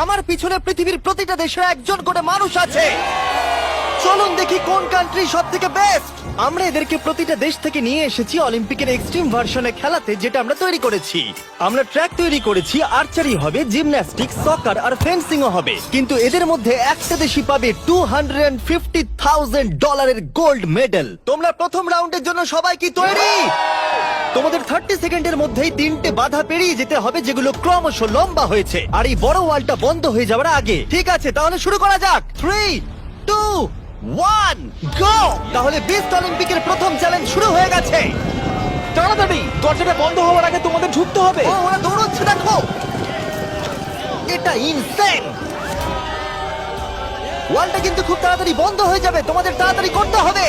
আমার পিছনে পৃথিবীর প্রতিটা দেশের একজন করে মানুষ আছে। চলুন দেখি কোন কান্ট্রি সব থেকে বেস্ট। আমরা এদেরকে প্রতিটা দেশ থেকে নিয়ে এসেছি অলিম্পিকের এক্সট্রিম ভার্সনে খেলাতে, যেটা আমরা তৈরি করেছি। আমরা ট্র্যাক তৈরি করেছি, আর্চারি হবে, জিমন্যাস্টিক্স, সকার আর ফেন্সিংও হবে। কিন্তু এদের মধ্যে একটা দেশই পাবে $250,000 গোল্ড মেডেল। তোমরা প্রথম রাউন্ডের জন্য সবাই কি তৈরি? তোমাদের 30 সেকেন্ডের মধ্যেই 3টে বাধা পেরিয়ে যেতে হবে, যেগুলো ক্রমশ লম্বা হয়েছে, আর এই বড় ওয়ালটা বন্ধ হয়ে যাওয়ার আগে। ঠিক আছে, তাহলে শুরু করা যাক। 3, 2, 1, গো! তাহলে বিস্ট অলিম্পিকের প্রথম চ্যালেঞ্জ শুরু হয়ে গেছে। তাড়াতাড়ি, দরজাটা বন্ধ হওয়ার আগে তোমাদের ঢুকতে হবে। ও, ওরা দৌড়চ্ছে, দেখো, এটা ইনসেন। ওয়ালটা কিন্তু খুব তাড়াতাড়ি বন্ধ হয়ে যাবে, তোমাদের তাড়াতাড়ি করতে হবে।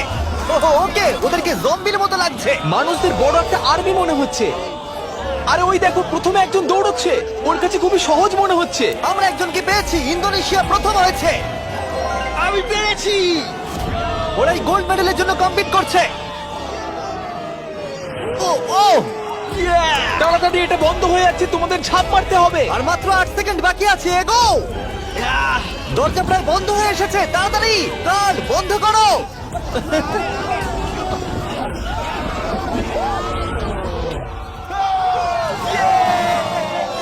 ওকে, ওদেরকে জম্বির মতো লাগছে। মানুষদের বড় একটা আর্মি মনে হচ্ছে। আরে ওই দেখো, প্রথমে একজন দৌড়চ্ছে, ওর কাছে খুবই সহজ মনে হচ্ছে। আমরা একজনকে পেয়েছি, ইন্দোনেশিয়া প্রথম হয়েছে। আমি পেরেছি। ওরা এই গোল্ড মেডেলের জন্য কম্পিট করছে। ও ও, তাড়াতাড়ি, এটা বন্ধ হয়ে যাচ্ছে, তোমাদের ঝাঁপ মারতে হবে। আর মাত্র 8 সেকেন্ড বাকি আছে, এগো! দরজা প্রায় বন্ধ হয়ে এসেছে, তাড়াতাড়ি কাল বন্ধ করো।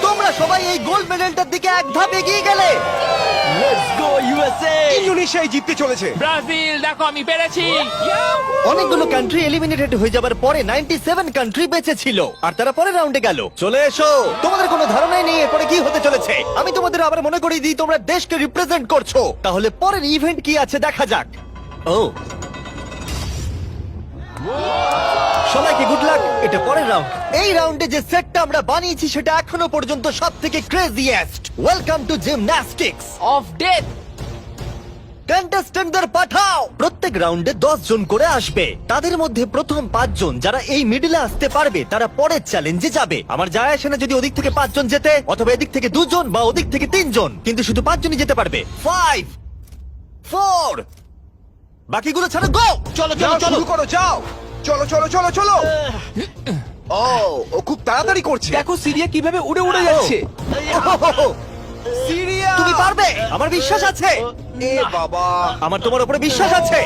তোমরা সবাই এই গোল্ড মেডেলটার দিকে এক ধাপ এগিয়ে গেলে। Let's go USA. ইন্দোনেশিয়ায় জিততে চলেছে। ব্রাজিল, দেখো আমি পেরেছি। অনেকগুলো কান্ট্রি এলিমিনেটেড হয়ে যাবার পরে 97 কান্ট্রি বেঁচে ছিল, আর তারা পরের রাউন্ডে গেল। চলে এসো, তোমাদের কোনো ধারণাই নেই এরপরে কি হতে চলেছে। আমি তোমাদের আবার মনে করিয়ে দিই, তোমরা দেশকে রিপ্রেজেন্ট করছো। তাহলে পরের ইভেন্ট কি আছে দেখা যাক। ও, সবাইকে গুড লাক। এটা পরের রাউন্ড। এই রাউন্ডে যে সেটটা আমরা বানিয়েছি সেটা এখনো পর্যন্ত সবথেকে craziest. Welcome to gymnastics. Of death. কন্টেস্টেন্টদের পাঠাও। প্রত্যেক রাউন্ডে 10 জন করে আসবে। তাদের মধ্যে প্রথম 5 জন যারা এই মিডলে আসতে পারবে তারা পরের চ্যালেঞ্জে যাবে। আমার যায় আসে না যদি ওদিক থেকে 5 জন যেতে, অথবা এদিক থেকে 2 জন বা ওদিক থেকে 3 জন, কিন্তু শুধু 5 জনই যেতে পারবে। 5, 4, বাকিগুলো ছাড়ো, গো! চলো যাও, শুরু করো, যাও। চলো চলো চলো চলো। ও খুব তাড়াতাড়ি করছে। দেখো সিরিয়া কিভাবে উড়ে উড়ে যাচ্ছে। সিরিয়া, তুমি পারবে, আমার বিশ্বাস আছে। এ বাবা, আমার তোমার উপরে বিশ্বাস আছে।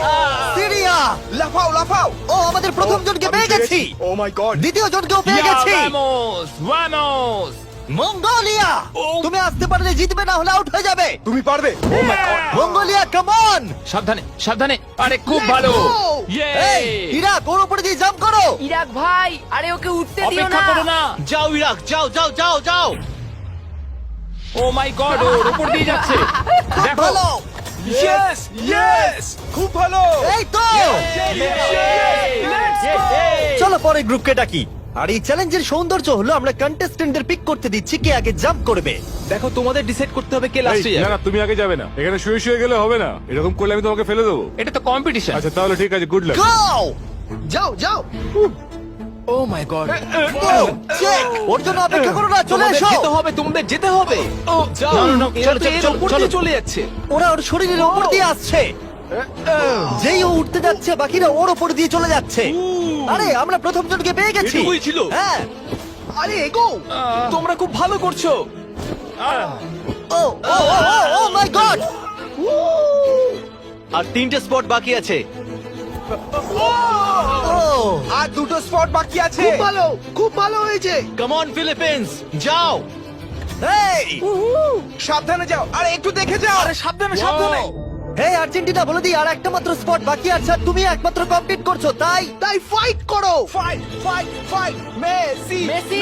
সিরিয়া, লাফাও লাফাও। ও, আমাদের প্রথম জনকে আমি পেয়ে গেছি। ও মাই গড। দ্বিতীয় জনকেও পেয়ে গেছি। Vamos, vamos. মঙ্গোলিয়া, তুমি আসতে পারলে জিতবে, না হলে আউট হয়ে যাবে। তুমি পারবে। Oh my god. Mongolia, come on! সাবধানে, সাবধানে। আরে খুব ভালো। ইয়ে। এই, ইরাক, ওর উপরে দিয়ে জাম্প করো। ইরাক ভাই, আরে ওকে উঠতে দিও অপেক্ষা করো না। না। যাও ইরাক, যাও যাও যাও যাও। ও মাই গড, ওর উপর দিয়ে যাচ্ছে। দেখো। ভালো, ইয়েস ইয়েস, খুব ভালো। এই তো। চলো পরে গ্রুপকে ডাকি। আর এই চ্যালেঞ্জের সৌন্দর্য হলো আমরা কন্টেস্টেন্টদের পিক করতে দিচ্ছি কে আগে জাম্প করবে। দেখো তোমাদের ডিসাইড করতে হবে কে এই, লাস্টে না যাবে। না, তুমি আগে যাবে না, এখানে শুয়ে শুয়ে গেলে হবে না। এরকম করলে আমি তোমাকে ফেলে দেবো। এটা তো কম্পিটিশন। আচ্ছা তাহলে ঠিক আছে, গুড লাক। গো! যাও যাও। ও মাই গড। চেক, ওর জন্য অপেক্ষা করো না, চলে তোমাদের এসো। যেতে হবে, তোমাদের যেতে হবে। ও যাও, না, না, না, এরা চলো, তো চলো, এর চলো, উপর চলো। দিয়ে চলে যাচ্ছে। ওরা ওর শরীরের উপর দিয়ে আসছে। যেই ও উঠতে যাচ্ছে বাকিরা ওর উপর দিয়ে চলে যাচ্ছে। আরে আমরা প্রথম জনকে পেয়ে গেছি। এটুকুই ছিল? হ্যাঁ। আরে এগো, তোমরা খুব ভালো করছো। ও ও ও মাই গড! আর 3টে স্পট বাকি আছে। ও, আর দুটো স্পট বাকি আছে। খুব ভালো হয়েছে। কাম অন ফিলিপিন্স, যাও। এই, সাবধানে যাও, আর একটু দেখে যাও। আরে সাবধানে সাবধানে। হেই আর্জেন্টিনা, বলে দিই আর একটা মাত্র স্পট বাকি আছে, আর তুমি একমাত্র কমপ্লিট করছো, তাই তাই ফাইট করো। Fight fight fight. Messi Messi.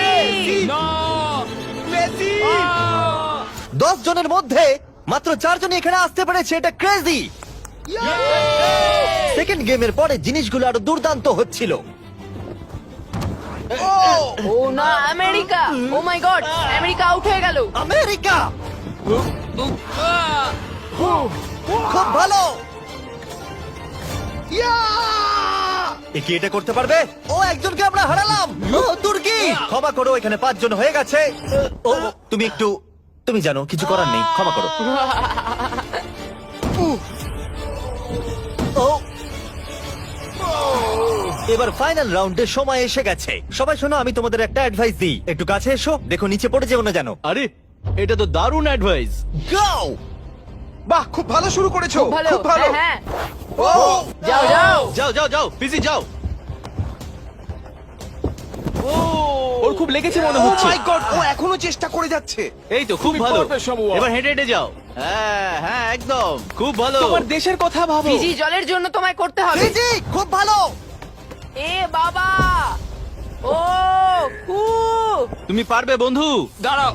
না। মেসি। 10 জনের মধ্যে মাত্র 4 জন এখানে আসতে পেরেছে, এটা ক্রেজি। সেকেন্ড গেমের পরে জিনিসগুলো আরো দুর্দান্ত হচ্ছিল। ও না, America. O my god, America out হয়ে গেল। আমেরিকা, খুব ভালো। এ কি এটা করতে পারবে? ও, একজনকে আমরা হারালাম। ও, তুর্কি, ক্ষমা করো, এখানে 5 জন হয়ে গেছে। ও, তুমি একটু, তুমি জানো কিছু করার নেই, ক্ষমা করো। ও, এবার ফাইনাল রাউন্ডের সময় এসে গেছে। সবাই শোনো, আমি তোমাদের একটা অ্যাডভাইস দিই, একটু কাছে এসো, দেখো নিচে পড়ে যেও না জানো। আরে এটা তো দারুণ অ্যাডভাইস। Go! বাহ, খুব ভালো শুরু করেছো। ভালো খুব ভালো। হ্যাঁ ও যাও যাও যাও যাও যাও পিসি যাও। ওর খুব লেগেছে মনে ও হচ্ছে। মাই গড, ও এখনো চেষ্টা করে যাচ্ছে। এই তো খুব তুমি ভালো। পারবে, সামুয়া। এবার হেঁটে হেঁটে যাও। হ্যাঁ হ্যাঁ একদম খুব ভালো। তোমার দেশের কথা ভাবো। ফিজি জলের জন্য তোমায় করতে হবে ফিজি, খুব ভালো। এ বাবা ও উ তুমি পারবে বন্ধু। দাঁড়াও।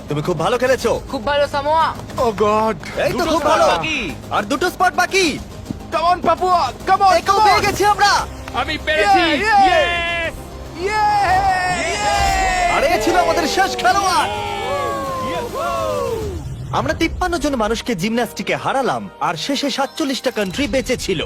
তুমি খুব ভালো খেলেছো। খুব ভালো সামোয়া ও গড। এই তো দুটো খুব spot ভালো। বাকি। আর দুটো স্পট বাকি। Come on Papua, come on, একেও পেয়ে গেছি আমরা। আমি পেরেছি। Yeah! আর এ ছিল আমাদের শেষ খেলোয়াড়। আমরা 53 জন মানুষকে জিমন্যাস্টিকে হারালাম আর শেষে 47টা কান্ট্রি বেঁচে ছিল।